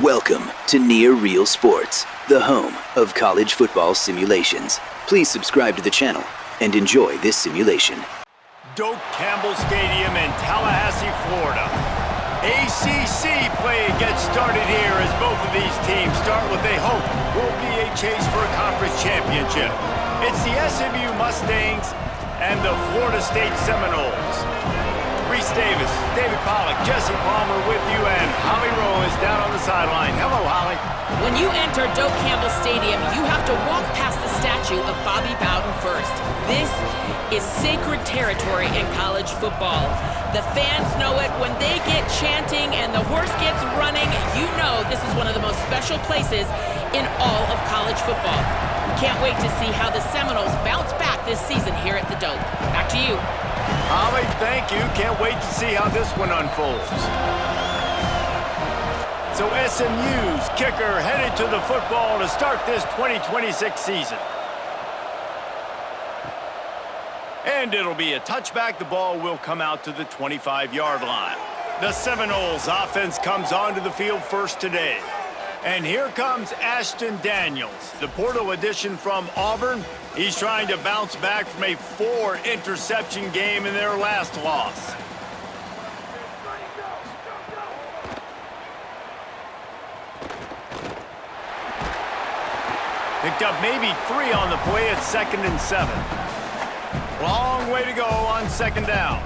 Welcome to Near Real Sports, the home of college football simulations. Please subscribe to the channel and enjoy this simulation. Doak Campbell Stadium in Tallahassee, Florida. ACC play gets started here as both of these teams start what they hope will be a chase for a conference championship. It's the SMU Mustangs and the Florida State Seminoles. Reese Davis, David Pollack, Jesse Palmer with you, and Holly Rowe is down on the sideline. Hello, Holly. When you enter Doak Campbell Stadium, you have to walk past the statue of Bobby Bowden first. This is sacred territory in college football. The fans know it. When they get chanting and the horse gets running, you know this is one of the most special places in all of college football. We can't wait to see how the Seminoles bounce back this season here at the Doak. Back to you. Holly, thank you. Can't wait to see how this one unfolds. So SMU's kicker headed to the football to start this 2026 season. And it'll be a touchback. The ball will come out to the 25-yard line. The Seminoles offense comes onto the field first today. And here comes Ashton Daniels, the portal addition from Auburn. He's trying to bounce back from a 4-interception game in their last loss. Picked up maybe 3 on the play at 2nd and 7. Long way to go on 2nd down.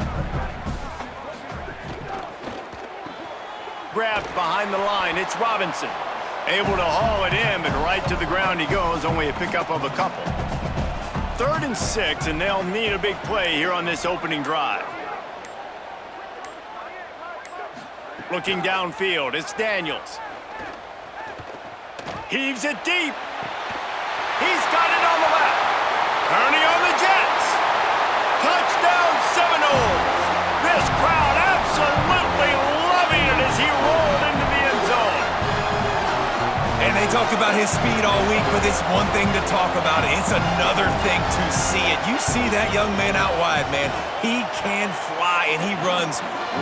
Grabbed behind the line, it's Robinson. Able to haul it in, but right to the ground he goes, only a pickup of a couple. 3rd and 6, and they'll need a big play here on this opening drive. Looking downfield, it's Daniels. Heaves it deep. He's got it on the left. Turning on the Jets. Touchdown Seminoles. This crowd absolutely loving it as he rolled into the end zone. And they talked about his speed all week, but it's one thing to talk about it. It's another thing to see it. You see that young man out wide, man. He can fly, and he runs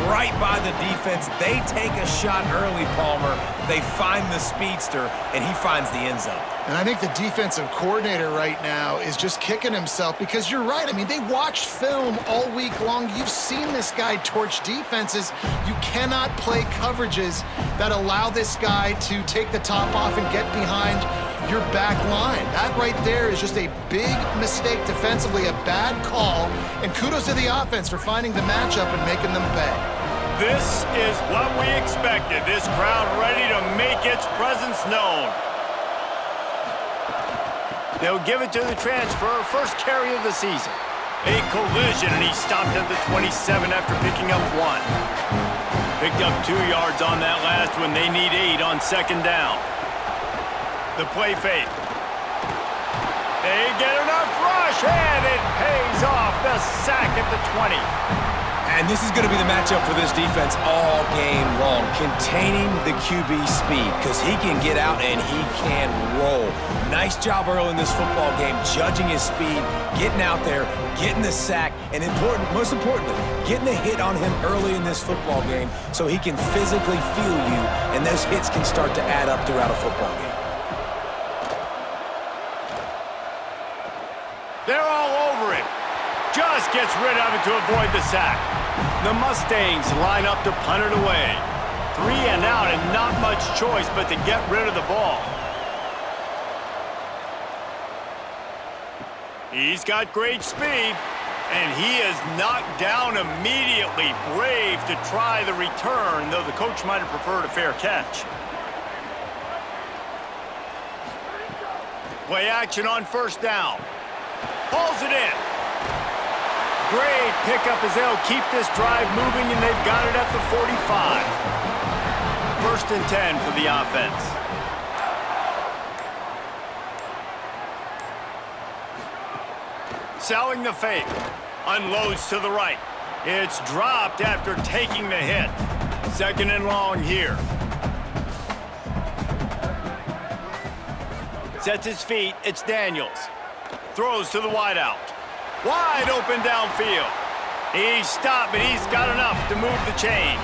right by the defense. They take a shot early, Palmer. They find the speedster, and he finds the end zone. And I think the defensive coordinator right now is just kicking himself because you're right. I mean, they watched film all week long. You've seen this guy torch defenses. You cannot play coverages that allow this guy to take the top off and get behind your back line. That right there is just a big mistake defensively, a bad call. And kudos to the offense for finding the matchup and making them pay. This is what we expected. This crowd ready to make its presence known. They'll give it to the transfer, first carry of the season. A collision, and he stopped at the 27 after picking up 1. Picked up 2 yards on that last one. They need 8 on 2nd down. The play fake. They get enough rush, and it pays off. The sack at the 20. And this is going to be the matchup for this defense all game long, containing the QB speed, because he can get out and he can roll. Nice job early in this football game, judging his speed, getting out there, getting the sack, and most importantly, getting a hit on him early in this football game so he can physically feel you, and those hits can start to add up throughout a football game. They're all over it. Just gets rid of it to avoid the sack. The Mustangs line up to punt it away. 3 and out, and not much choice but to get rid of the ball. He's got great speed, and he is knocked down immediately. Brave to try the return, though the coach might have preferred a fair catch. Play action on 1st down. Hauls it in. Great pickup as they'll keep this drive moving, and they've got it at the 45. 1st and 10 for the offense. Selling the fake. Unloads to the right. It's dropped after taking the hit. 2nd and long here. Sets his feet. It's Daniels. Throws to the wideout. Wide open downfield. He's stopped, but he's got enough to move the chain.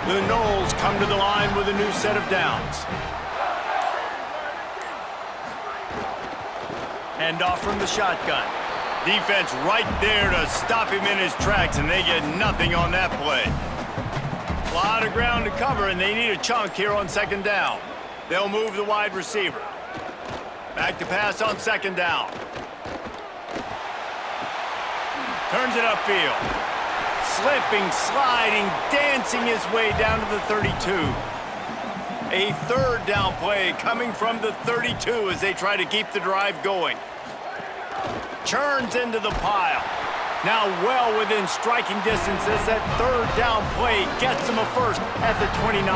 The Noles come to the line with a new set of downs. Hand off from the shotgun. Defense right there to stop him in his tracks, and they get nothing on that play. A lot of ground to cover, and they need a chunk here on second down. They'll move the wide receiver. Back to pass on second down. Turns it upfield. Slipping, sliding, dancing his way down to the 32. A third down play coming from the 32 as they try to keep the drive going. Churns into the pile. Now well within striking distance as that third down play gets him a first at the 29.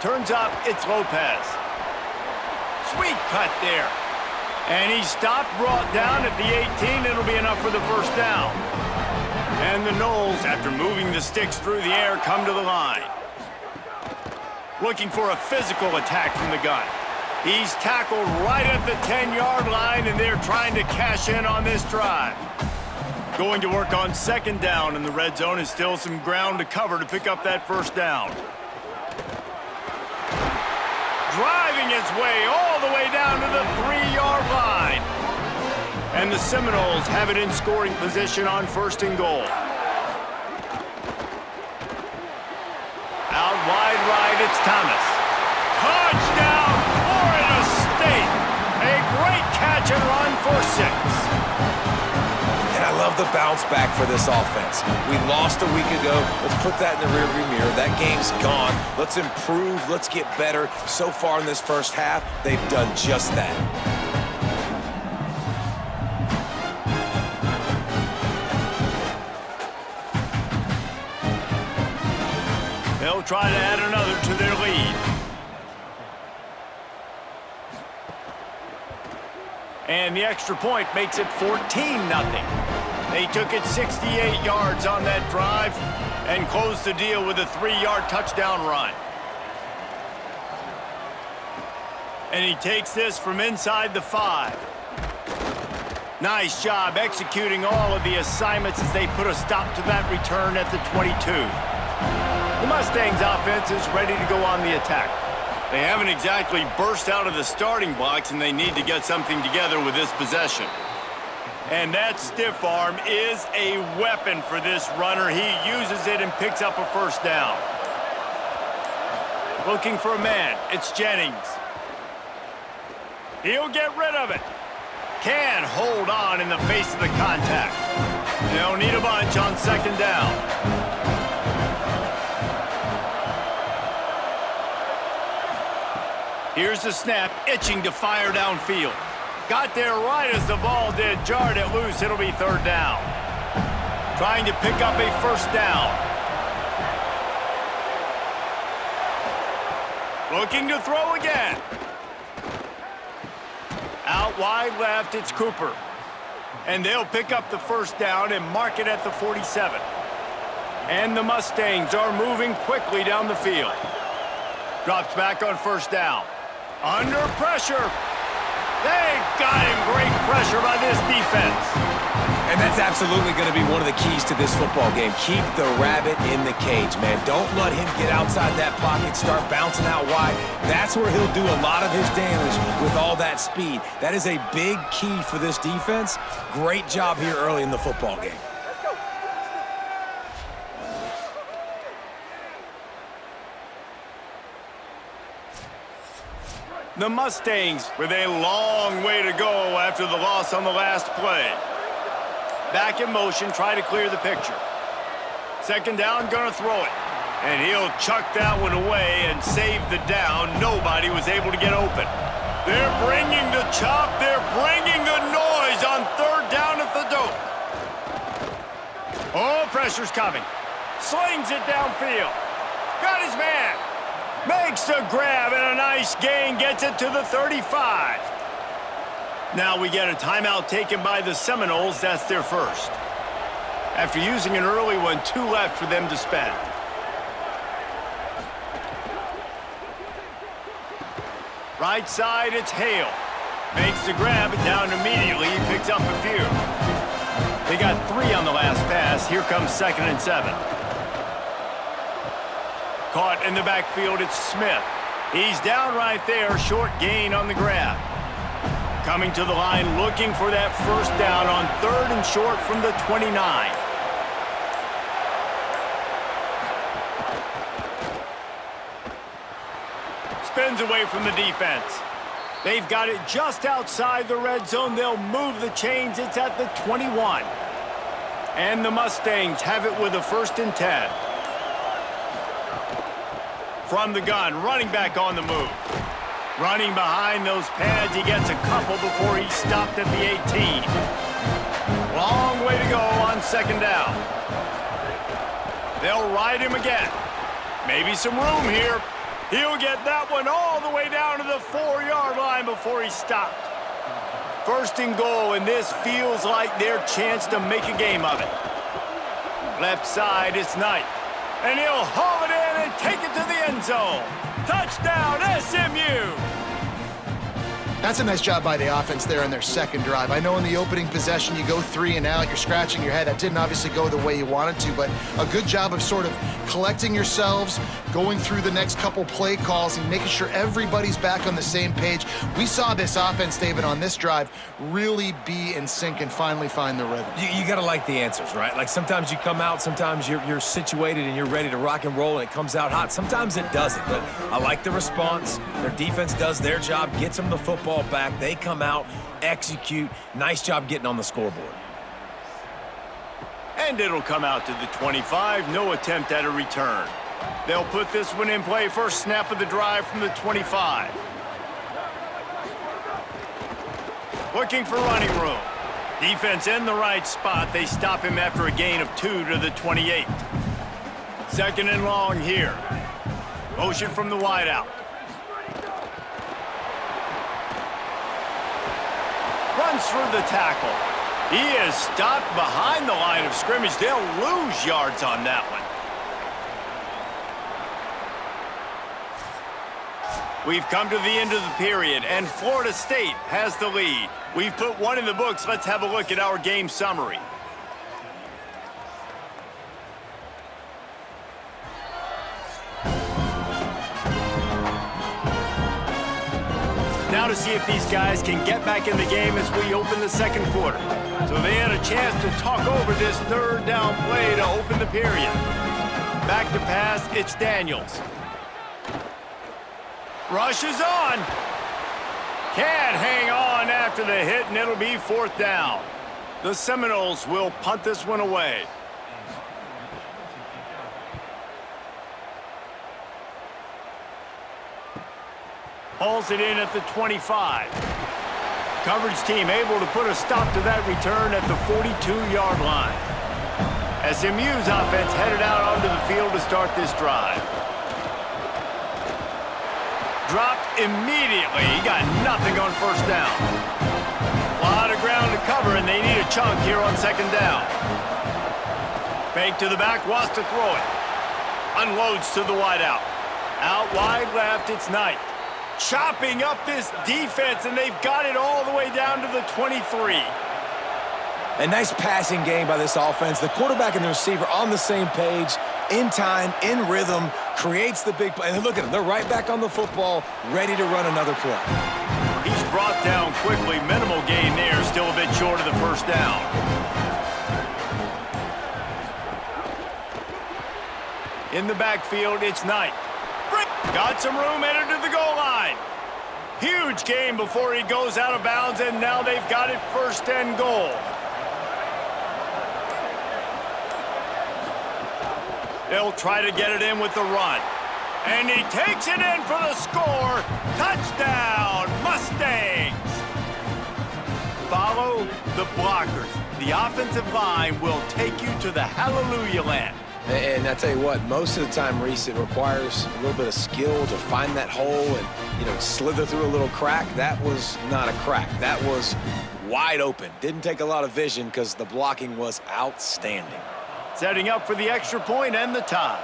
Turns up, it's Lopez. Sweet cut there. And he stopped, brought down at the 18. It'll be enough for the first down. And the Noles, after moving the sticks through the air, come to the line. Looking for a physical attack from the gun. He's tackled right at the 10-yard line, and they're trying to cash in on this drive. Going to work on second down, and the red zone is still some ground to cover to pick up that first down. Driving his way all the way down to the 3-yard line. And the Seminoles have it in scoring position on first and goal. Out wide right, it's Thomas. Touchdown, Florida State. A great catch and run for 6. And I love the bounce back for this offense. We lost a week ago. Let's put that in the rearview mirror. That game's gone. Let's improve. Let's get better. So far in this first half, they've done just that. They'll try to add another to their lead. And the extra point makes it 14-0. They took it 68 yards on that drive and closed the deal with a 3-yard touchdown run. And he takes this from inside the 5. Nice job executing all of the assignments as they put a stop to that return at the 22. The Mustangs offense is ready to go on the attack. They haven't exactly burst out of the starting blocks, and they need to get something together with this possession. And that stiff arm is a weapon for this runner. He uses it and picks up a first down. Looking for a man. It's Jennings. He'll get rid of it. Can hold on in the face of the contact. They'll need a bunch on second down. Here's the snap, itching to fire downfield. Got there right as the ball did, jarred it loose. It'll be third down. Trying to pick up a first down. Looking to throw again. Out wide left, it's Cooper. And they'll pick up the first down and mark it at the 47. And the Mustangs are moving quickly down the field. Drops back on first down. Under pressure. They got him. Great pressure by this defense. And that's absolutely going to be one of the keys to this football game. Keep the rabbit in the cage, man. Don't let him get outside that pocket, start bouncing out wide. That's where he'll do a lot of his damage with all that speed. That is a big key for this defense. Great job here early in the football game. The Mustangs with a long way to go after the loss on the last play. Back in motion, try to clear the picture. Second down, gonna throw it. And he'll chuck that one away and save the down. Nobody was able to get open. They're bringing the chop. They're bringing the noise on third down at the Doak. Oh, pressure's coming. Slings it downfield. Got his man. Makes the grab and a nice gain, gets it to the 35. Now we get a timeout taken by the Seminoles. That's their first. After using an early one, 2 left for them to spend. Right side, it's Hale. Makes the grab, and down immediately. He picks up a few. They got 3 on the last pass. Here comes 2nd and 7. Caught in the backfield, it's Smith. He's down right there, short gain on the grab. Coming to the line, looking for that first down on 3rd and short from the 29. Spins away from the defense. They've got it just outside the red zone. They'll move the chains. It's at the 21. And the Mustangs have it with a 1st and 10. From the gun, running back on the move. Running behind those pads, he gets a couple before he's stopped at the 18. Long way to go on 2nd down. They'll ride him again. Maybe some room here. He'll get that one all the way down to the 4-yard line before he stopped. 1st and goal, and this feels like their chance to make a game of it. Left side, it's Knight. And he'll haul it in and take it to the end zone. Touchdown, SMU! That's a nice job by the offense there in their 2nd drive. I know in the opening possession you go 3 and out, you're scratching your head. That didn't obviously go the way you wanted to, but a good job of sort of collecting yourselves, going through the next couple play calls and making sure everybody's back on the same page. We saw this offense, David, on this drive really be in sync and finally find the rhythm. You got to like the answers, right? Like sometimes you come out, sometimes you're situated and you're ready to rock and roll and it comes out hot. Sometimes it doesn't, but I like the response. Their defense does their job, gets them the football back. They come out, execute. Nice job getting on the scoreboard. And it'll come out to the 25. No attempt at a return. They'll put this one in play. First snap of the drive from the 25. Looking for running room. Defense in the right spot. They stop him after a gain of 2 to the 28. 2nd and long here. Motion from the wideout. Runs through the tackle. He is stopped behind the line of scrimmage. They'll lose yards on that one. We've come to the end of the period, and Florida State has the lead. We've put one in the books. Let's have a look at our game summary. Now to see if these guys can get back in the game as we open the 2nd quarter. So they had a chance to talk over this 3rd down play to open the period. Back to pass, it's Daniels. Rushes on. Can't hang on after the hit, and it'll be 4th down. The Seminoles will punt this one away. Hauls it in at the 25. Coverage team able to put a stop to that return at the 42-yard line. SMU's offense headed out onto the field to start this drive. Dropped immediately. He got nothing on 1st down. A lot of ground to cover, and they need a chunk here on 2nd down. Fake to the back, wants to throw it. Unloads to the wideout. Out wide left, it's Knight. Chopping up this defense, and they've got it all the way down to the 23. A nice passing game by this offense. The quarterback and the receiver on the same page, in time, in rhythm, creates the big play. And look at them. They're right back on the football, ready to run another play. He's brought down quickly. Minimal gain there, still a bit short of the 1st down. In the backfield, it's Knight. Got some room, headed to the goal line. Huge gain before he goes out of bounds, and now they've got it 1st and goal. They'll try to get it in with the run. And he takes it in for the score. Touchdown, Mustangs! Follow the blockers. The offensive line will take you to the hallelujah land. And I tell you what, most of the time, Reese, it requires a little bit of skill to find that hole and, slither through a little crack. That was not a crack. That was wide open. Didn't take a lot of vision because the blocking was outstanding. Setting up for the extra point and the tie.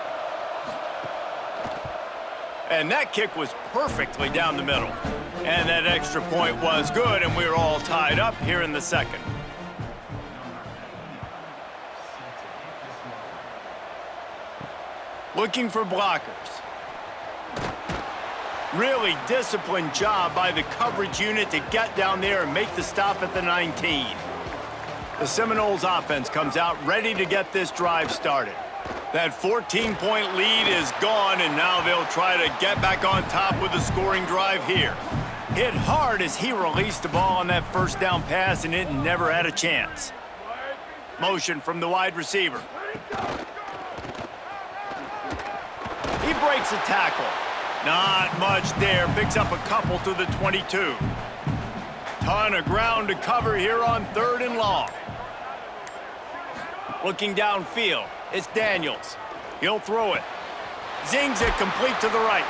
And that kick was perfectly down the middle. And that extra point was good, and we're all tied up here in the 2nd. looking for blockers. Really disciplined job by the coverage unit to get down there and make the stop at the 19. The Seminoles offense comes out ready to get this drive started. That 14-point lead is gone, and now they'll try to get back on top with a scoring drive here. Hit hard as he released the ball on that first down pass, and it never had a chance. Motion from the wide receiver. He breaks a tackle. Not much there. Picks up a couple to the 22. Ton of ground to cover here on 3rd and long. Looking downfield, it's Daniels. He'll throw it. Zings it complete to the right.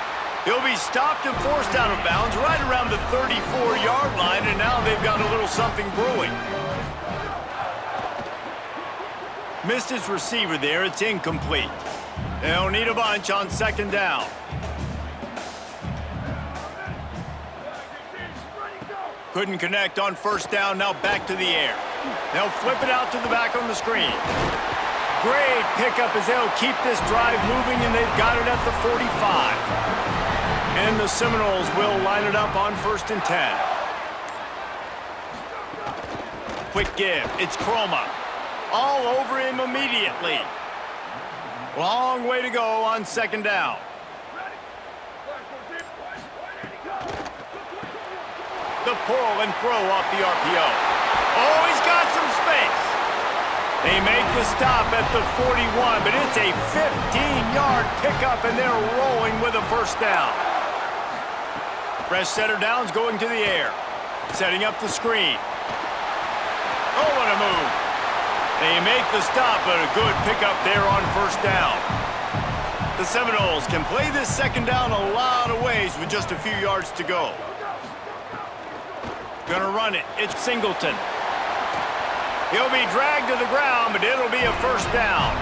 He'll be stopped and forced out of bounds right around the 34-yard line, and now they've got a little something brewing. Missed his receiver there. It's incomplete. They'll need a bunch on 2nd down. Couldn't connect on 1st down, now back to the air. They'll flip it out to the back on the screen. Great pickup as they'll keep this drive moving, and they've got it at the 45. And the Seminoles will line it up on 1st and 10. Quick give, it's Chroma. All over him immediately. Long way to go on 2nd down. The pull and throw off the RPO. Oh, he's got some space. They make the stop at the 41, but it's a 15-yard pickup, and they're rolling with a 1st down. Fresh set of downs going to the air. Setting up the screen. Oh, what a move. They make the stop, but a good pickup there on 1st down. The Seminoles can play this 2nd down a lot of ways with just a few yards to go. Gonna run it. It's Singleton. He'll be dragged to the ground, but it'll be a 1st down.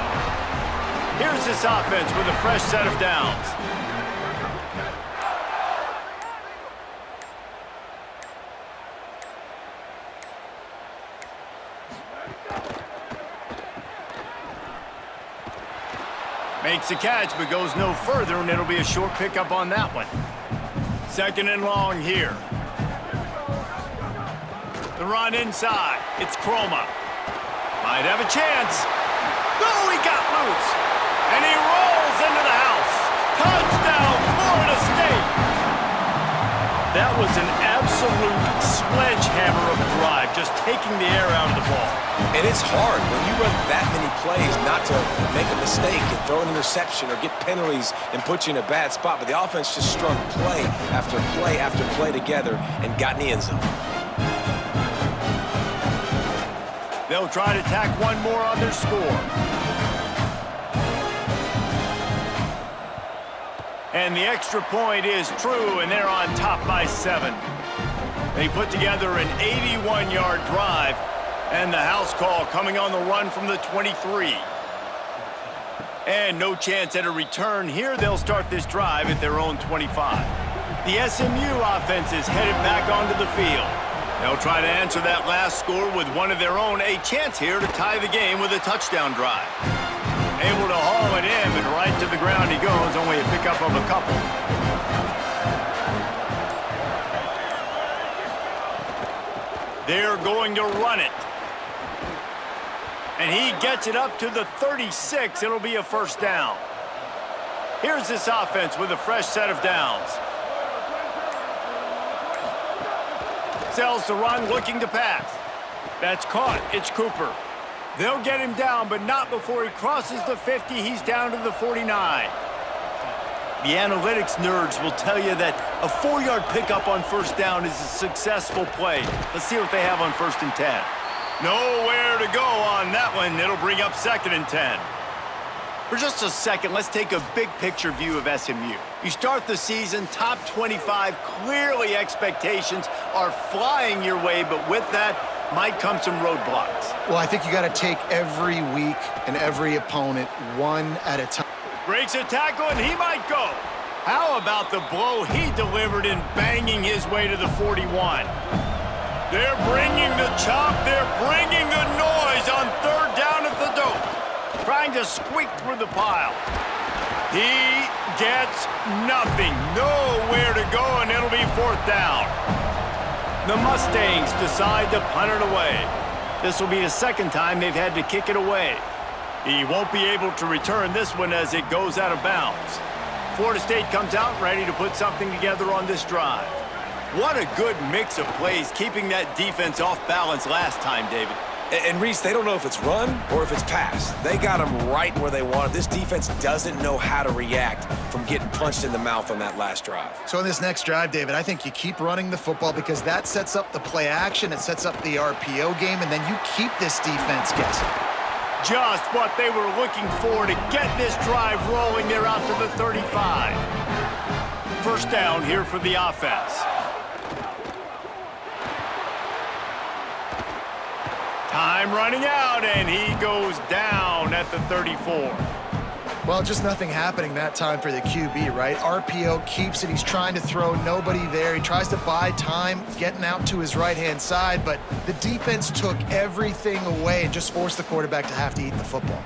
Here's this offense with a fresh set of downs. Makes a catch, but goes no further, and it'll be a short pickup on that one. 2nd and long here. The run inside. It's Chroma. Might have a chance. Oh, he got loose. And he rolls into the house. Touchdown, Florida State. That was an absolute sledgehammer of a drive, just taking the air out of the ball. And it's hard when you run that many plays not to make a mistake and throw an interception or get penalties and put you in a bad spot. But the offense just strung play after play after play together and got in the end zone. They'll try to tack one more on their score. And the extra point is true, and they're on top by 7. They put together an 81-yard drive, and the house call coming on the run from the 23. And no chance at a return here. They'll start this drive at their own 25. The SMU offense is headed back onto the field. They'll try to answer that last score with one of their own. A chance here to tie the game with a touchdown drive. Able to haul it in, and right to the ground he goes. Only a pickup of a couple. They're going to run it. And he gets it up to the 36. It'll be a 1st down. Here's this offense with a fresh set of downs. Sells the run, looking to pass. That's caught. It's Cooper. They'll get him down, but not before he crosses the 50. He's down to the 49. The analytics nerds will tell you that a 4-yard pickup on 1st down is a successful play. Let's see what they have on 1st and 10. Nowhere to go on that one. It'll bring up 2nd and 10. For just a second, let's take a big picture view of SMU. You start the season top 25. Clearly expectations are flying your way, but with that might come some roadblocks. Well, I think you got to take every week and every opponent one at a time. Breaks a tackle, and he might go. How about the blow he delivered in banging his way to the 41? They're bringing the chop. They're bringing the noise on 3rd down at the Doak. Trying to squeak through the pile. He gets nothing. Nowhere to go, and it'll be 4th down. The Mustangs decide to punt it away. This will be the 2nd time they've had to kick it away. He won't be able to return this one as it goes out of bounds. Florida State comes out ready to put something together on this drive. What a good mix of plays, keeping that defense off balance last time, David. And Reese, they don't know if it's run or if it's pass. They got them right where they want it. This defense doesn't know how to react from getting punched in the mouth on that last drive. So in this next drive, David, I think you keep running the football because that sets up the play action, it sets up the RPO game, and then you keep this defense guessing. Just what they were looking for to get this drive rolling. They're out to the 35. 1st down here for the offense. Time running out, and he goes down at the 34. Well, just nothing happening that time for the QB, right? RPO keeps it. He's trying to throw, nobody there. He tries to buy time, getting out to his right-hand side, but the defense took everything away and just forced the quarterback to have to eat the football.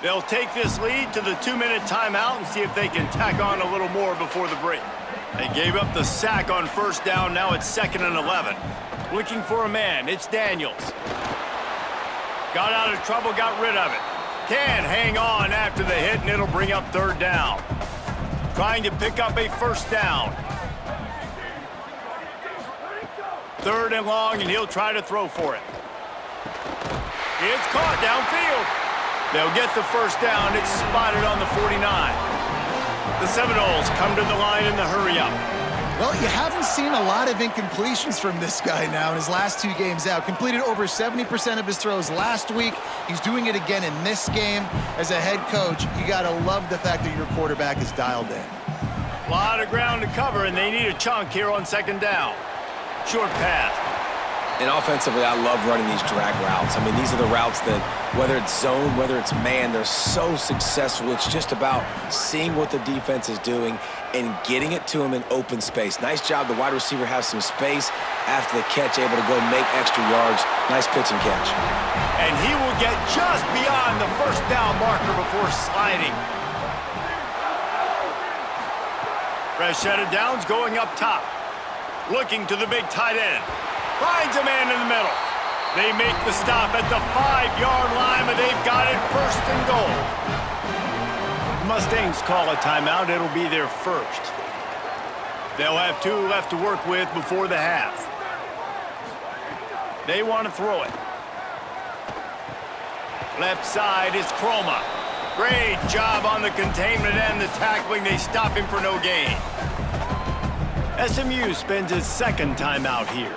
They'll take this lead to the 2-minute timeout and see if they can tack on a little more before the break. They gave up the sack on 1st down. Now it's 2nd and 11. Looking for a man. It's Daniels. Got out of trouble, got rid of it. Can hang on after the hit, and it'll bring up 3rd down. Trying to pick up a 1st down. 3rd and long, and he'll try to throw for it. It's caught downfield. They'll get the 1st down. It's spotted on the 49. The Seminoles come to the line in the hurry-up. Well, you haven't seen a lot of incompletions from this guy now in his last 2 games out. Completed over 70% of his throws last week. He's doing it again in this game. As a head coach, you got to love the fact that your quarterback is dialed in. A lot of ground to cover, and they need a chunk here on 2nd down. Short pass. And offensively, I love running these drag routes. I mean, these are the routes that, whether it's zone, whether it's man, they're so successful. It's just about seeing what the defense is doing and getting it to him in open space. Nice job. The wide receiver has some space after the catch, able to go make extra yards. Nice pitch and catch. And he will get just beyond the 1st down marker before sliding. Fresh set of downs going up top. Looking to the big tight end. Finds a man in the middle. They make the stop at the 5-yard line, but they've got it 1st and goal. The Mustangs call a timeout. It'll be their 1st. They'll have 2 left to work with before the half. They want to throw it. Left side is Chroma. Great job on the containment and the tackling. They stop him for no gain. SMU spends his 2nd timeout here.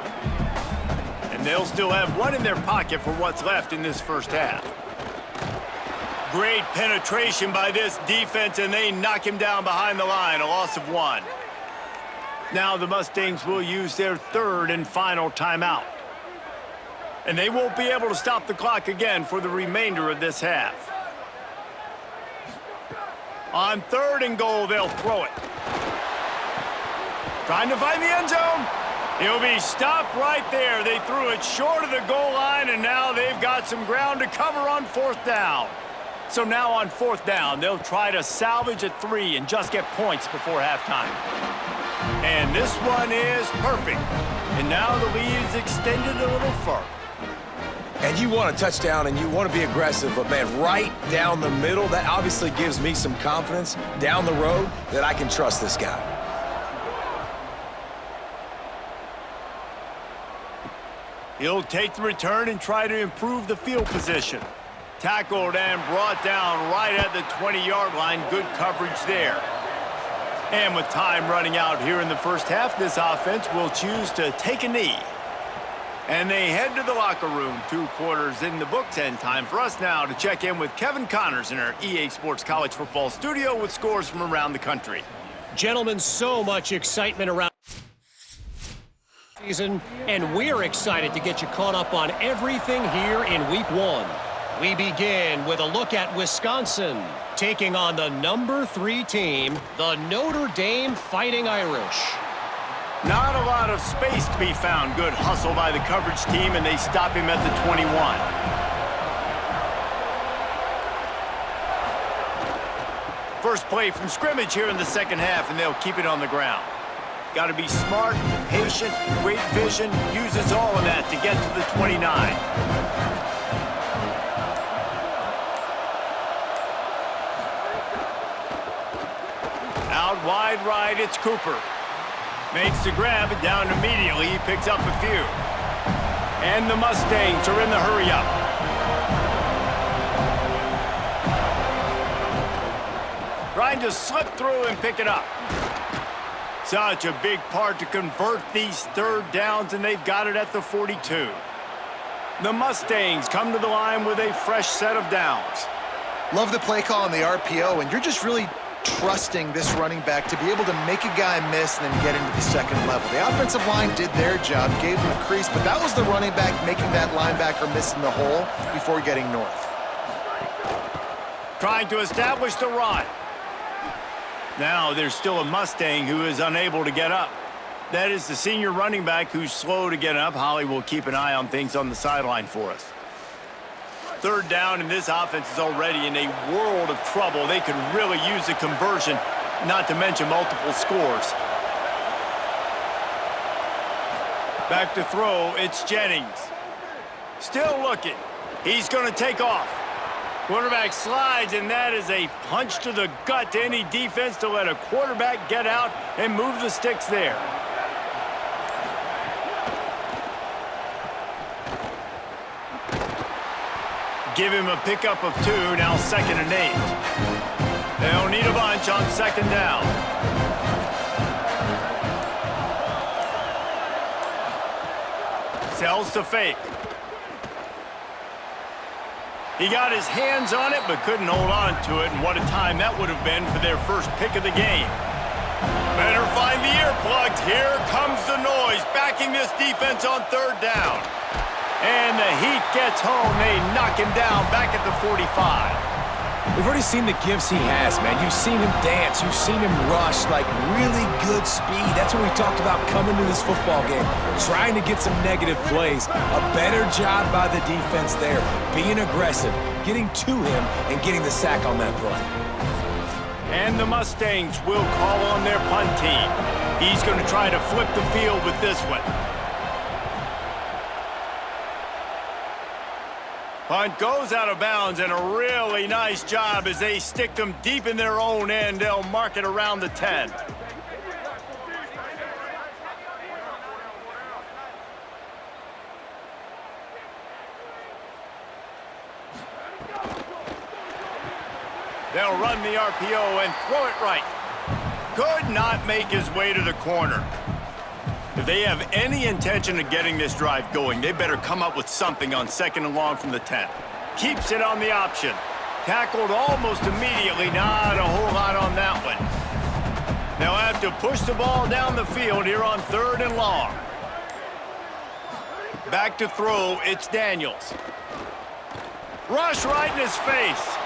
And they'll still have 1 in their pocket for what's left in this 1st half. Great penetration by this defense, and they knock him down behind the line, a loss of 1. Now the Mustangs will use their 3rd and final timeout. And they won't be able to stop the clock again for the remainder of this half. On 3rd and goal, they'll throw it. Trying to find the end zone. He'll be stopped right there. They threw it short of the goal line, and now they've got some ground to cover on 4th down. So now on 4th down, they'll try to salvage a 3 and just get points before halftime. And this one is perfect. And now the lead is extended a little further. And you want a touchdown and you want to be aggressive, but man, right down the middle, that obviously gives me some confidence down the road that I can trust this guy. He'll take the return and try to improve the field position. Tackled and brought down right at the 20-yard line. Good coverage there. And with time running out here in the 1st half, this offense will choose to take a knee. And they head to the locker room. 2 quarters in the books, and time for us now to check in with Kevin Connors in our EA Sports College Football studio with scores from around the country. Gentlemen, so much excitement around season, and we're excited to get you caught up on everything here in Week 1. We begin with a look at Wisconsin, taking on the number 3 team, the Notre Dame Fighting Irish. Not a lot of space to be found. Good hustle by the coverage team, and they stop him at the 21. First play from scrimmage here in the second half, and they'll keep it on the ground. Got to be smart, patient, great vision, uses all of that to get to the 29. Out wide right, it's Cooper. Makes the grab, and down immediately, he picks up a few. And the Mustangs are in the hurry-up. Trying to slip through and pick it up. Such a big part to convert these third downs, and they've got it at the 42. The Mustangs come to the line with a fresh set of downs. Love the play call on the RPO, and you're just really trusting this running back to be able to make a guy miss and then get into the second level. The offensive line did their job, gave him a crease, but that was the running back making that linebacker miss in the hole before getting north. Trying to establish the run. Now there's still a Mustang who is unable to get up. That is the senior running back who's slow to get up. Holly will keep an eye on things on the sideline for us. Third down, and this offense is already in a world of trouble. They could really use a conversion, not to mention multiple scores. Back to throw, it's Jennings. Still looking. He's going to take off. Quarterback slides, and that is a punch to the gut to any defense to let a quarterback get out and move the sticks there. Give him a pickup of 2, now 2nd and 8. They'll need a bunch on 2nd down. Sells to fake. He got his hands on it, but couldn't hold on to it, and what a time that would have been for their first pick of the game. Better find the earplugs. Here comes the noise, backing this defense on 3rd down. And the Heat gets home. They knock him down back at the 45. We've already seen the gifts he has, man. You've seen him dance. You've seen him rush, like really good speed. That's what we talked about coming to this football game, trying to get some negative plays. A better job by the defense there, being aggressive, getting to him, and getting the sack on that play. And the Mustangs will call on their punt team. He's going to try to flip the field with this one. Punt goes out of bounds, and a really nice job as they stick them deep in their own end. They'll mark it around the 10. They'll run the RPO and throw it right. Could not make his way to the corner. If they have any intention of getting this drive going, they better come up with something on 2nd and long from the 10. Keeps it on the option. Tackled almost immediately. Not a whole lot on that one. They'll have to push the ball down the field here on 3rd and long. Back to throw, it's Daniels. Rush right in his face.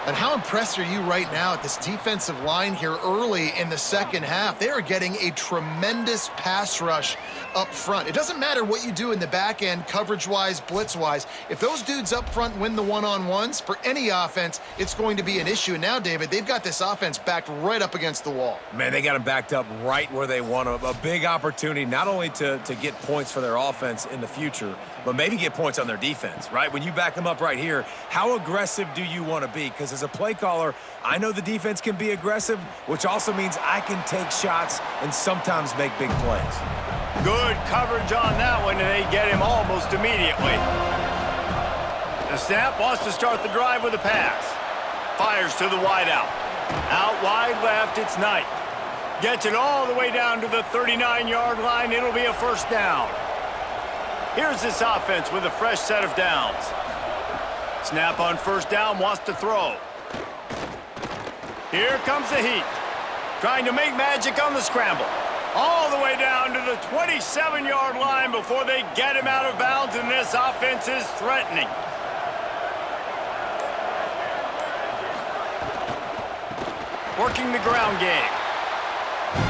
And how impressed are you right now at this defensive line here early in the second half? They are getting a tremendous pass rush up front. It doesn't matter what you do in the back end, coverage-wise, blitz-wise. If those dudes up front win the one-on-ones, for any offense, it's going to be an issue. And now, David, they've got this offense backed right up against the wall. Man, they got them backed up right where they want them. A big opportunity not only to get points for their offense in the future, but maybe get points on their defense, right? When you back them up right here, how aggressive do you want to be? Because as a play caller, I know the defense can be aggressive, which also means I can take shots and sometimes make big plays. Good coverage on that one, and they get him almost immediately. The snap wants to start the drive with a pass. Fires to the wideout. Out wide left, it's Knight. Gets it all the way down to the 39-yard line. It'll be a 1st down. Here's this offense with a fresh set of downs. Snap on 1st down, wants to throw. Here comes the Heat. Trying to make magic on the scramble. All the way down to the 27-yard line before they get him out of bounds, and this offense is threatening. Working the ground game.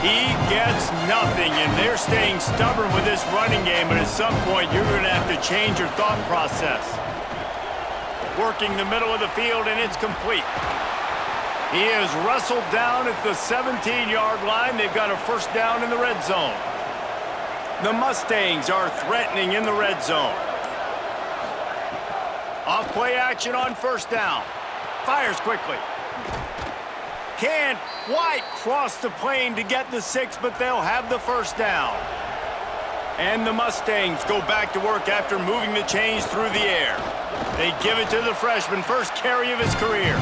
He gets nothing, and they're staying stubborn with this running game, but at some point you're going to have to change your thought process. Working the middle of the field, and it's complete. He is wrestled down at the 17-yard line. They've got a first down in the red zone. The Mustangs are threatening in the red zone. Off play action on first down. Fires quickly. Can't quite cross the plane to get the 6, but they'll have the first down. And the Mustangs go back to work after moving the chains through the air. They give it to the freshman, first carry of his career.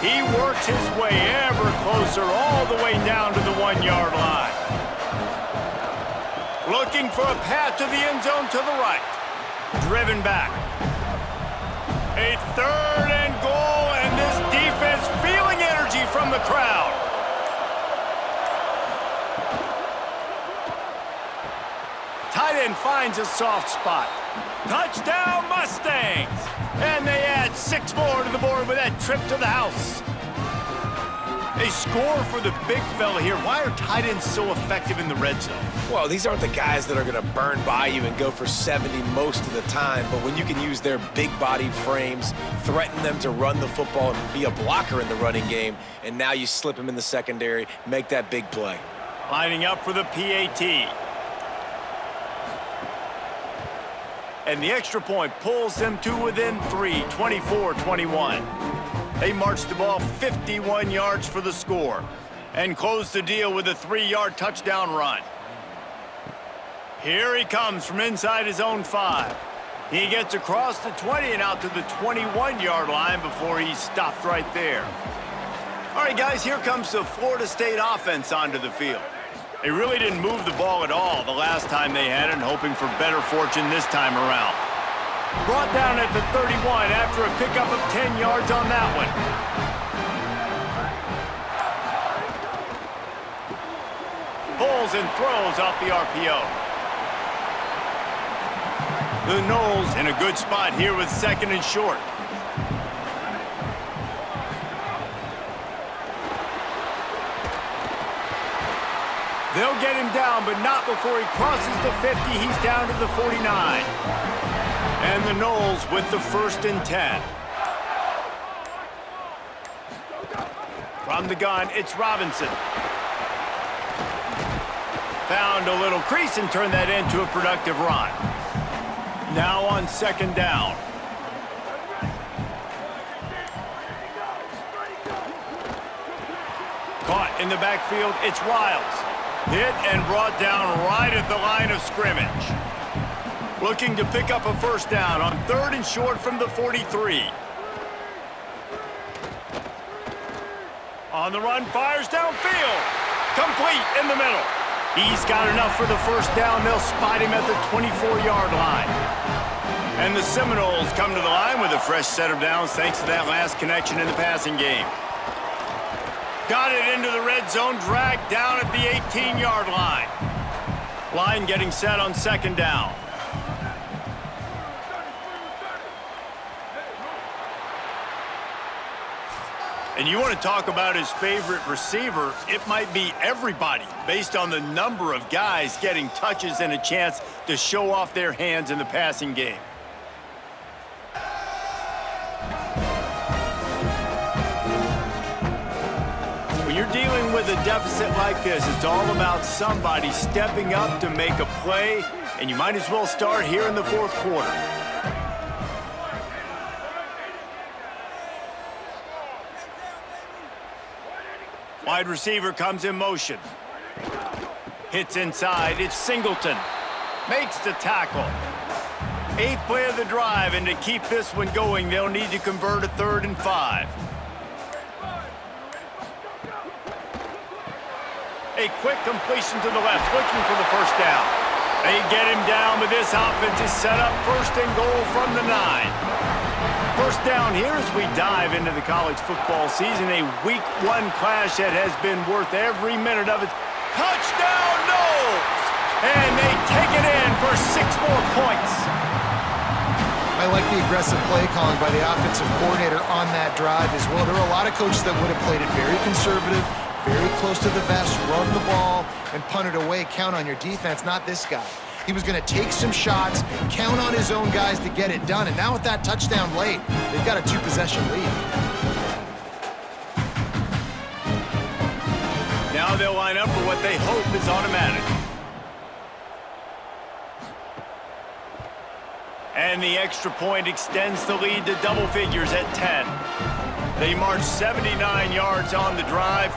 He works his way ever closer all the way down to the 1-yard line. Looking for a path to the end zone to the right. Driven back. A 3rd and goal, and this defense feeling energy from the crowd. Tight end finds a soft spot. Touchdown, Mustangs! And they add 6 more to the board with that trip to the house. They score for the big fella here. Why are tight ends so effective in the red zone? Well, these aren't the guys that are going to burn by you and go for 70 most of the time, but when you can use their big-bodied frames, threaten them to run the football and be a blocker in the running game, and now you slip them in the secondary, make that big play. Lining up for the PAT. And the extra point pulls them to within 3, 24-21. They march the ball 51 yards for the score and close the deal with a 3-yard touchdown run. Here he comes from inside his own 5. He gets across the 20 and out to the 21-yard line before he's stopped right there. All right, guys, here comes the Florida State offense onto the field. They really didn't move the ball at all the last time they had it, and hoping for better fortune this time around. Brought down at the 31 after a pickup of 10 yards on that one. Pulls and throws off the RPO. The Noles in a good spot here with 2nd and short. They'll get him down, but not before he crosses the 50. He's down to the 49. And the Noles with the 1st and 10. From the gun, it's Robinson. Found a little crease and turned that into a productive run. Now on 2nd down. Caught in the backfield, it's Riles. Hit and brought down right at the line of scrimmage. Looking to pick up a first down on 3rd and short from the 43. On the run, fires downfield. Complete in the middle. He's got enough for the first down. They'll spot him at the 24-yard line. And the Seminoles come to the line with a fresh set of downs thanks to that last connection in the passing game. Got it into the red zone, dragged down at the 18-yard line. Line getting set on 2nd down. And you want to talk about his favorite receiver, it might be everybody, based on the number of guys getting touches and a chance to show off their hands in the passing game. When you're dealing with a deficit like this, it's all about somebody stepping up to make a play, and you might as well start here in the 4th quarter. Wide receiver comes in motion. Hits inside, it's Singleton. Makes the tackle. 8th play of the drive, and to keep this one going, they'll need to convert a 3rd and 5. A quick completion to the left, looking for the first down. They get him down, but this offense is set up 1st and goal from the 9. First down here as we dive into the college football season. A week 1 clash that has been worth every minute of it. Touchdown, Noles! And they take it in for 6 more points. I like the aggressive play calling by the offensive coordinator on that drive as well. There are a lot of coaches that would have played it very conservative, very close to the vest, run the ball, and punt it away. Count on your defense, not this guy. He was going to take some shots, count on his own guys to get it done. And now with that touchdown late, they've got a 2-possession lead. line up for what they hope is automatic. And the extra point extends the lead to double figures at 10. They march 79 yards on the drive,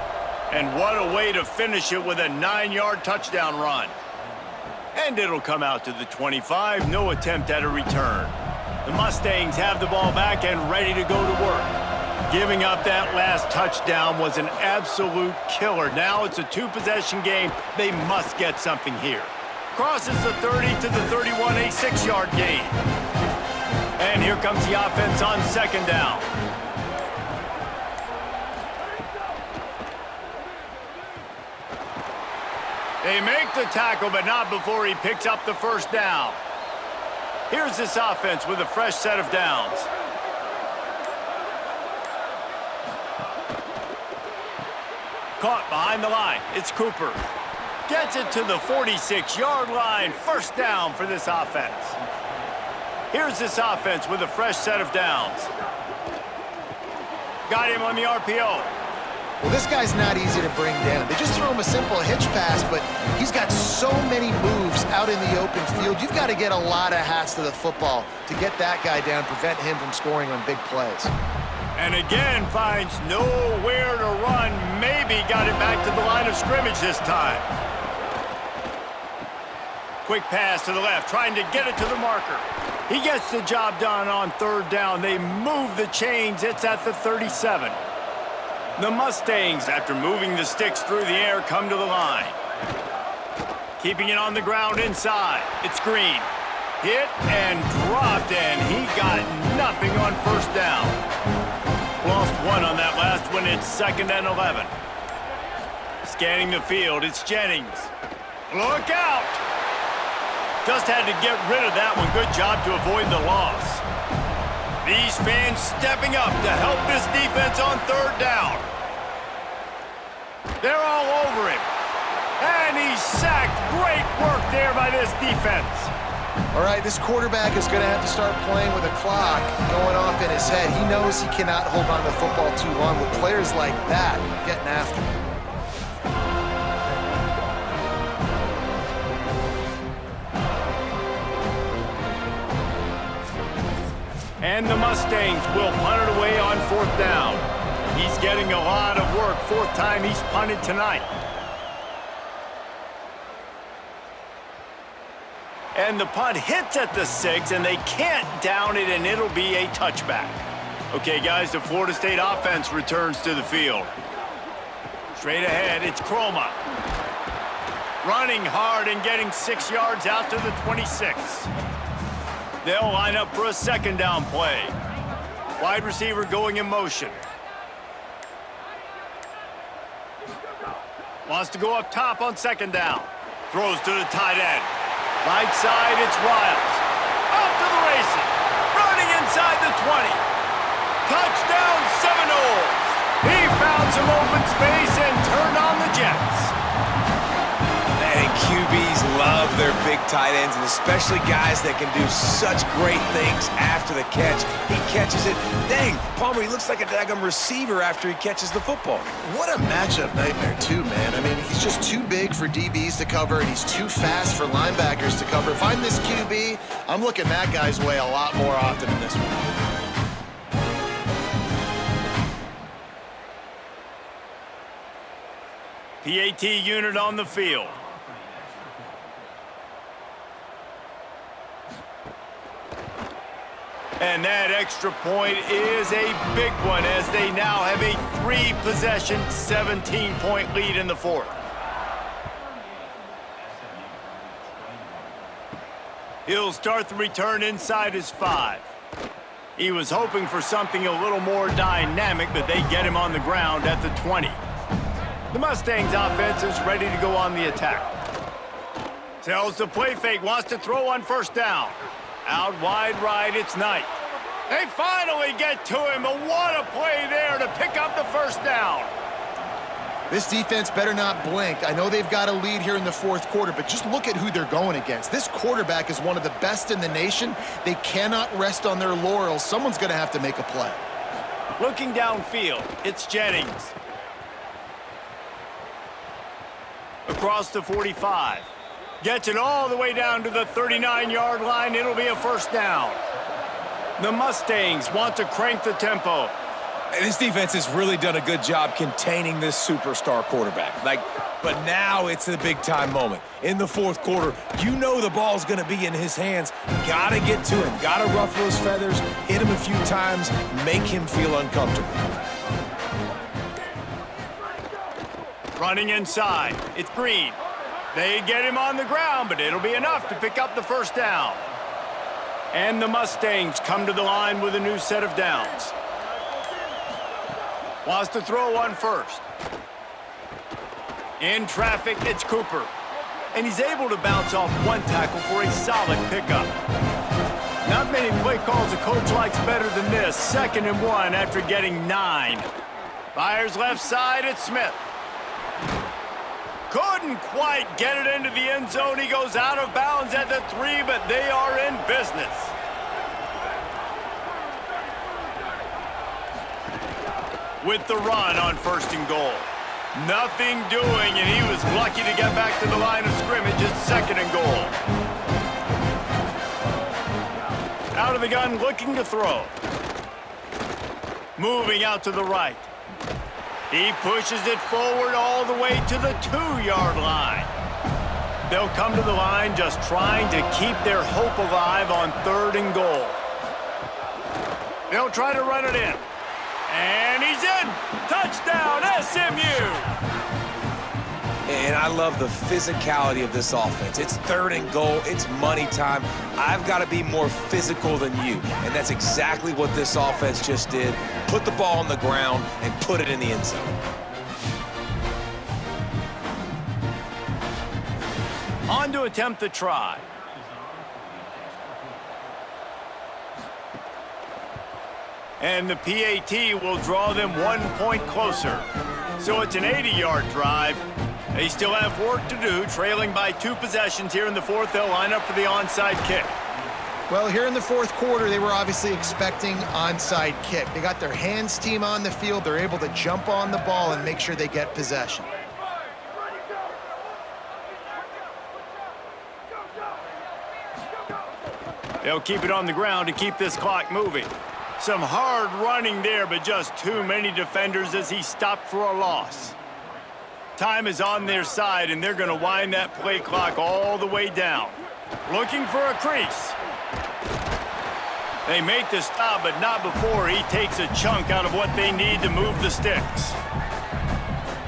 and what a way to finish it with a 9-yard touchdown run. And it'll come out to the 25, no attempt at a return. The Mustangs have the ball back and ready to go to work. Giving up that last touchdown was an absolute killer. Now it's a two-possession game. They must get something here. Crosses the 30 to the 31, a 6-yard gain. And here comes the offense on second down. They make the tackle, but not before he picks up the first down. Here's this offense with a fresh set of downs. Caught behind the line. It's Cooper. Gets it to the 46-yard line. First down for this offense. Here's this offense with a fresh set of downs. Got him on the RPO. Well, this guy's not easy to bring down. They just throw him a simple hitch pass, but he's got so many moves out in the open field. You've got to get a lot of hats to the football to get that guy down, prevent him from scoring on big plays. And again, finds nowhere to run. Maybe got it back to the line of scrimmage this time. Quick pass to the left, trying to get it to the marker. He gets the job done on third down. They move the chains. It's at the 37. The Mustangs, after moving the sticks through the air, come to the line. Keeping it on the ground inside. It's Green. Hit and dropped, and he got nothing on first down. Lost one on that last one. It's 2nd and 11. Scanning the field, it's Jennings. Look out! Just had to get rid of that one. Good job to avoid the loss. These fans stepping up to help this defense on third down. They're all over him. And he's sacked. Great work there by this defense. All right, this quarterback is going to have to start playing with a clock going off in his head. He knows he cannot hold on to the football too long with players like that getting after him. And the Mustangs will punt it away on fourth down. He's getting a lot of work. Fourth time he's punted tonight. And the punt hits at the 6, and they can't down it, and it'll be a touchback. Okay, guys, the Florida State offense returns to the field. Straight ahead, it's Chroma. Running hard and getting 6 yards out to the 26. They'll line up for a second down play. Wide receiver going in motion. Wants to go up top on second down. Throws to the tight end. Right side, it's Riles. Off to the races. Running inside the 20. Touchdown, Seminoles. He found some open space and turned on the Jets. And QBs love their big tight ends, and especially guys that can do such great things after the catch. He catches it. Dang, Palmer, he looks like a daggum receiver after he catches the football. What a matchup nightmare, too, man. I mean, he's just too big for DBs to cover, and he's too fast for linebackers to cover. If I'm this QB, I'm looking that guy's way a lot more often than this one. PAT unit on the field. And that extra point is a big one as they now have a 3-possession, 17-point lead in the fourth. He'll start the return inside his 5. He was hoping for something a little more dynamic, but they get him on the ground at the 20. The Mustangs offense is ready to go on the attack. Tells the play fake, wants to throw on first down. Out wide right, it's Knight. They finally get to him, but what a play there to pick up the first down. This defense better not blink. I know they've got a lead here in the fourth quarter, but just look at who they're going against. This quarterback is one of the best in the nation. They cannot rest on their laurels. Someone's going to have to make a play. Looking downfield, it's Jennings. Across the 45. Gets it all the way down to the 39-yard line. It'll be a first down. The Mustangs want to crank the tempo. This defense has really done a good job containing this superstar quarterback. But now it's the big-time moment. In the fourth quarter, you know the ball's going to be in his hands. Got to get to him. Got to ruffle his feathers, hit him a few times, make him feel uncomfortable. Running inside. It's Green. They get him on the ground, but it'll be enough to pick up the first down. And the Mustangs come to the line with a new set of downs. Wants to throw on first. In traffic, it's Cooper. And he's able to bounce off one tackle for a solid pickup. Not many play calls a coach likes better than this. 2nd and 1 after getting 9. Fires left side, it's Smith. Couldn't quite get it into the end zone. He goes out of bounds at the 3, but they are in business. With the run on 1st and goal. Nothing doing, and he was lucky to get back to the line of scrimmage at 2nd and goal. Out of the gun, looking to throw. Moving out to the right. He pushes it forward all the way to the 2-yard line. They'll come to the line just trying to keep their hope alive on 3rd and goal. They'll try to run it in. And he's in! Touchdown, SMU! And I love the physicality of this offense. It's 3rd and goal. It's money time. I've got to be more physical than you. And that's exactly what this offense just did. Put the ball on the ground and put it in the end zone. On to attempt the try. And the PAT will draw them 1 point closer. So it's an 80-yard drive. They still have work to do, trailing by 2 possessions here in the 4th. They'll line up for the onside kick. Well, here in the 4th quarter, they were obviously expecting onside kick. They got their hands team on the field. They're able to jump on the ball and make sure they get possession. They'll keep it on the ground to keep this clock moving. Some hard running there, but just too many defenders as he stopped for a loss. Time is on their side, and they're going to wind that play clock all the way down. Looking for a crease. They make the stop, but not before he takes a chunk out of what they need to move the sticks.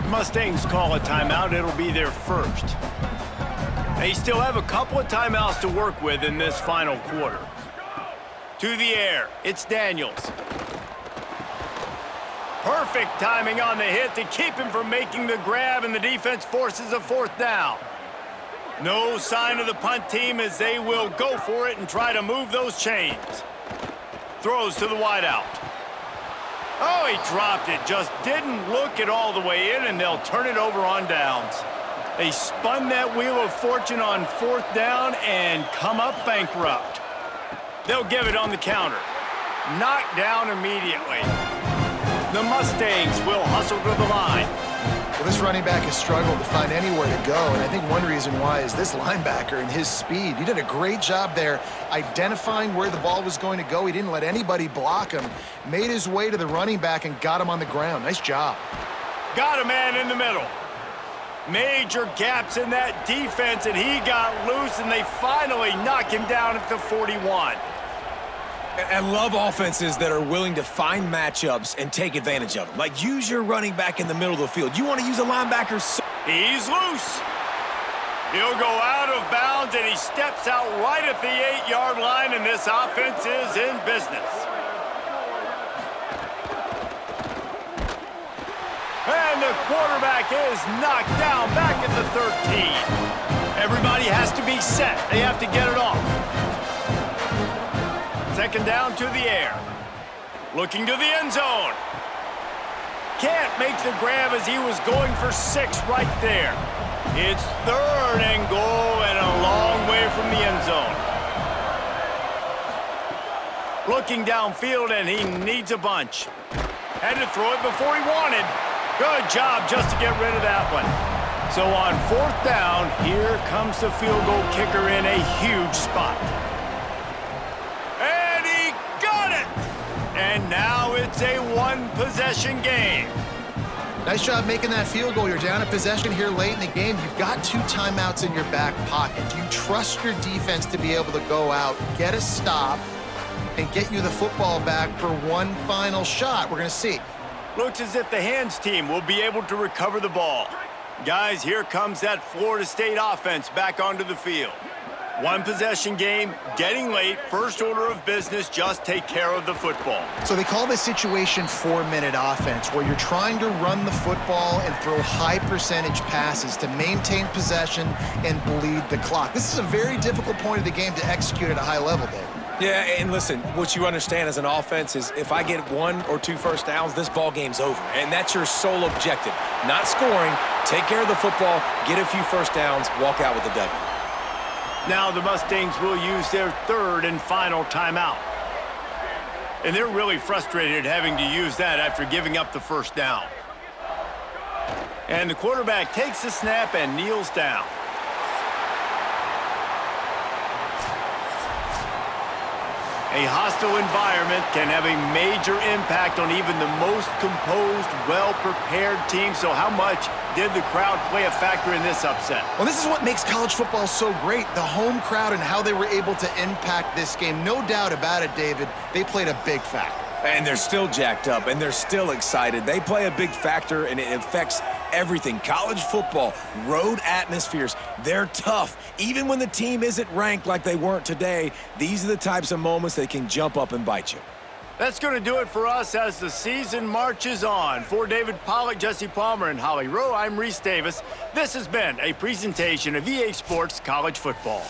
Mustangs call a timeout. It'll be their first. They still have a couple of timeouts to work with in this final quarter. To the air, it's Daniels. Perfect timing on the hit to keep him from making the grab, and the defense forces a 4th down. No sign of the punt team as they will go for it and try to move those chains. Throws to the wideout. Oh, he dropped it. Just didn't look it all the way in, and they'll turn it over on downs. They spun that wheel of fortune on 4th down and come up bankrupt. They'll give it on the counter. Knocked down immediately. The Mustangs will hustle to the line. Well, this running back has struggled to find anywhere to go, and I think one reason why is this linebacker and his speed. He did a great job there identifying where the ball was going to go. He didn't let anybody block him. Made his way to the running back and got him on the ground. Nice job. Got a man in the middle. Major gaps in that defense, and he got loose, and they finally knock him down at the 41. I love offenses that are willing to find matchups and take advantage of them. Like, use your running back in the middle of the field. You want to use a linebacker? He's loose. He'll go out of bounds, and he steps out right at the 8-yard line, and this offense is in business. And the quarterback is knocked down back at the 13. Everybody has to be set. They have to get it off. 2nd down to the air. Looking to the end zone. Can't make the grab as he was going for 6 right there. It's 3rd and goal and a long way from the end zone. Looking downfield, and he needs a bunch. Had to throw it before he wanted. Good job just to get rid of that one. So on 4th down, here comes the field goal kicker in a huge spot. And he got it! And now it's a one-possession game. Nice job making that field goal. You're down a possession here late in the game. You've got 2 timeouts in your back pocket. Do you trust your defense to be able to go out, get a stop, and get you the football back for one final shot? We're going to see. Looks as if the hands team will be able to recover the ball. Guys, here comes that Florida State offense back onto the field. One-possession game, getting late, first order of business, just take care of the football. So they call this situation 4-minute offense, where you're trying to run the football and throw high-percentage passes to maintain possession and bleed the clock. This is a very difficult point of the game to execute at a high level, Dave. Yeah, and listen, what you understand as an offense is if I get 1 or 2 first downs, this ball game's over. And that's your sole objective. Not scoring, take care of the football, get a few first downs, walk out with the W. Now the Mustangs will use their 3rd and final timeout. And they're really frustrated having to use that after giving up the first down. And the quarterback takes the snap and kneels down. A hostile environment can have a major impact on even the most composed, well-prepared team. So how much did the crowd play a factor in this upset? Well, this is what makes college football so great, the home crowd and how they were able to impact this game. No doubt about it, David, they played a big factor. And they're still jacked up, and they're still excited. They play a big factor, and it affects everything. College football, road atmospheres, they're tough. Even when the team isn't ranked like they weren't today, these are the types of moments that can jump up and bite you. That's going to do it for us as the season marches on. For David Pollack, Jesse Palmer, and Holly Rowe, I'm Reese Davis. This has been a presentation of EA Sports College Football.